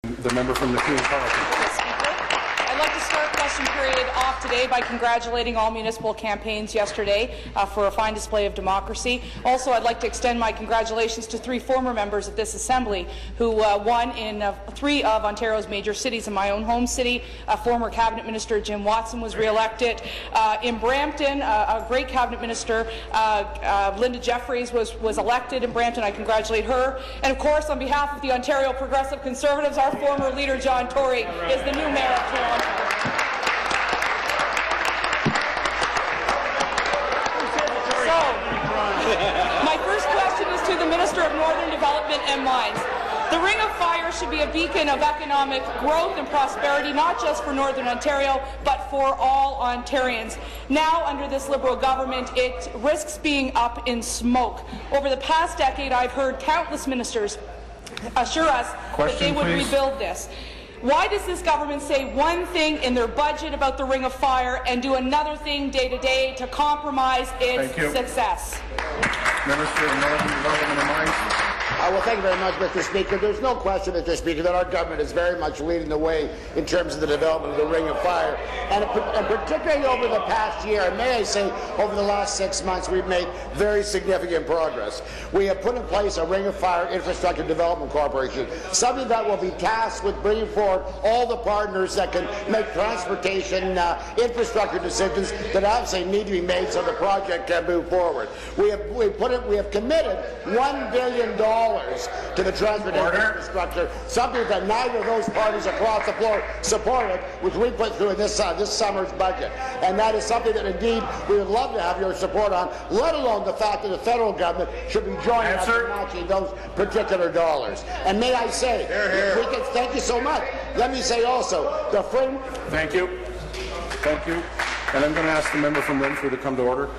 The member from the Queen Carleton. I'd like to start question period off today by congratulating all municipal campaigns yesterday for a fine display of democracy. Also, I'd like to extend my congratulations to 3 former members of this Assembly who won in 3 of Ontario's major cities. In my own home city, former Cabinet Minister Jim Watson was re-elected. In Brampton, a great Cabinet Minister, Linda Jeffries, was elected in Brampton. I congratulate her. And of course, on behalf of the Ontario Progressive Conservatives, our former leader John Tory is the new Mayor of Toronto. My first question is to the Minister of Northern Development and Mines. The Ring of Fire should be a beacon of economic growth and prosperity, not just for Northern Ontario, but for all Ontarians. Now, under this Liberal government, it risks being up in smoke. Over the past decade, I've heard countless ministers assure us that they would rebuild this. Why does this government say one thing in their budget about the Ring of Fire and do another thing day to day to compromise its success? Minister of Northern Development and Mines. Well, thank you very much, Mr. Speaker. There's no question, Mr. Speaker, that our government is very much leading the way in terms of the development of the Ring of Fire. And particularly over the past year, and may I say over the last 6 months, we've made very significant progress. We have put in place a Ring of Fire Infrastructure Development Corporation, something that will be tasked with bringing forward all the partners that can make transportation infrastructure decisions that obviously need to be made so the project can move forward. We have committed $1 billion to the transportation infrastructure, something that neither of those parties across the floor supported, which we put through in this summer's budget. And that is something that indeed we would love to have your support on, let alone the fact that the federal government should be joining us in matching those particular dollars. And may I say, thank you so much. Let me say also, the frame... Thank you. Thank you. And I'm going to ask the member from Renfrew to come to order.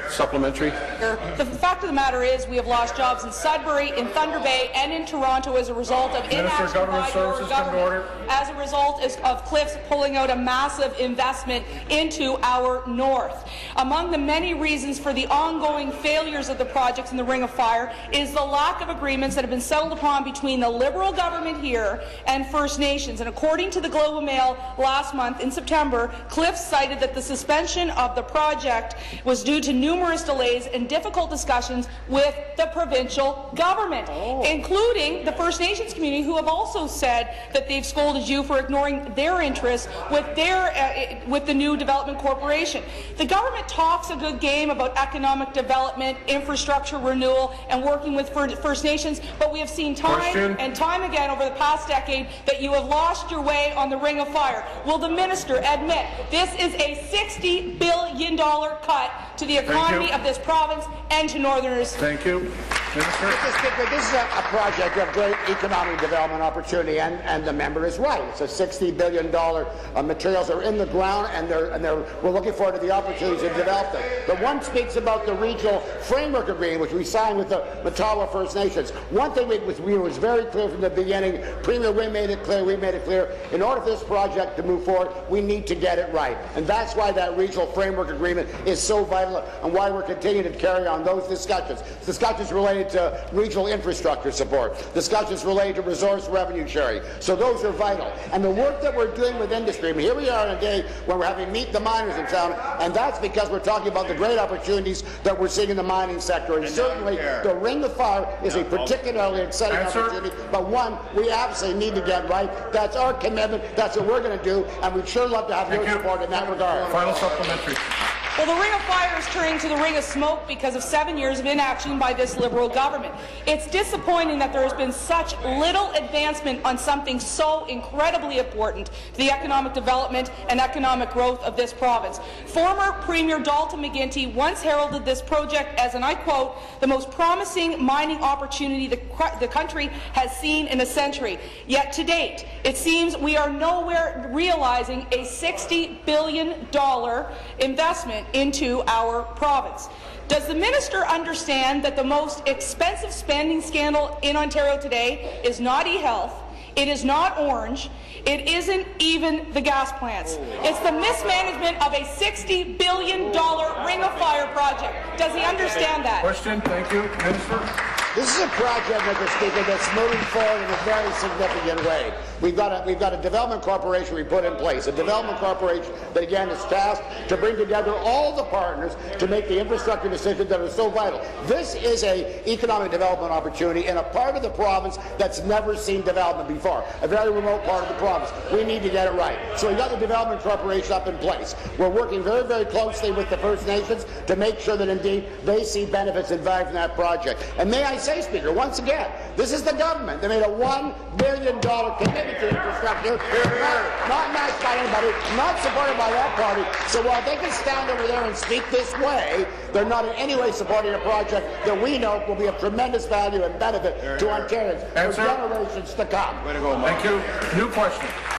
Supplementary. The fact of the matter is we have lost jobs in Sudbury, in Thunder Bay, and in Toronto as a result of inaction by your government, as a result of Cliffs pulling out a massive investment into our north. Among the many reasons for the ongoing failures of the projects in the Ring of Fire is the lack of agreements that have been settled upon between the Liberal government here and First Nations. And according to the Globe and Mail last month in September, Cliffs cited that the suspension of the project was due to numerous delays and difficult discussions with the provincial government, including the First Nations community, who have also said that they've scolded you for ignoring their interests with the new development corporation. The government talks a good game about economic development, infrastructure renewal, and working with First Nations, but we have seen time and time again over the past decade that you have lost your way on the Ring of Fire. Will the minister admit this is a $60 billion cut to the economy of this province and to Northerners? Thank you. Minister. Mr. Speaker, this is a project of great economic development opportunity, and the member is right. It's a $60 billion materials are in the ground, and we're looking forward to the opportunities to develop them. But one speaks about the regional framework agreement, which we signed with the Matawa First Nations. One thing was very clear from the beginning. Premier, we made it clear. In order for this project to move forward, we need to get it right, and that's why that regional framework agreement is so vital, and why we're continuing to carry on those discussions. Discussions related to regional infrastructure support, discussions related to resource revenue sharing. So those are vital. And the work that we're doing with industry, I mean, here we are on a day when we're having Meet the Miners in town, and that's because we're talking about the great opportunities that we're seeing in the mining sector. And certainly the Ring of Fire is a particularly exciting opportunity, but one we absolutely need to get right. That's our commitment. That's what we're going to do, and we'd sure love to have your support in that regard. Final supplementary. Well, the Ring of Fire is turning to the Ring of Smoke because of 7 years of inaction by this Liberal government. It's disappointing that there has been such little advancement on something so incredibly important to the economic development and economic growth of this province. Former Premier Dalton McGuinty once heralded this project as, and I quote, the most promising mining opportunity the country has seen in a century. Yet to date, it seems we are nowhere realizing a $60 billion investment into our province. Does the minister understand that the most expensive spending scandal in Ontario today is not e-health, it is not Orange, it isn't even the gas plants. It's the mismanagement of a $60 billion Ring of Fire project. Does he understand that? Question. Thank you. Minister. This is a project, Mr. Speaker, that's moving forward in a very significant way. We've got a development corporation we put in place, a development corporation that again is tasked to bring together all the partners to make the infrastructure decisions that are so vital. This is an economic development opportunity in a part of the province that's never seen development before, a very remote part of the province. We need to get it right. So we've got the development corporation up in place. We're working very, very closely with the First Nations to make sure that indeed they see benefits and value from that project. And may I say, Speaker, once again, this is the government that made a $1 billion commitment to infrastructure, not matched by anybody, not supported by that party. So while they can stand over there and speak this way, they're not in any way supporting a project that we know will be of tremendous value and benefit to Ontarians for generations to come. Thank you. New question.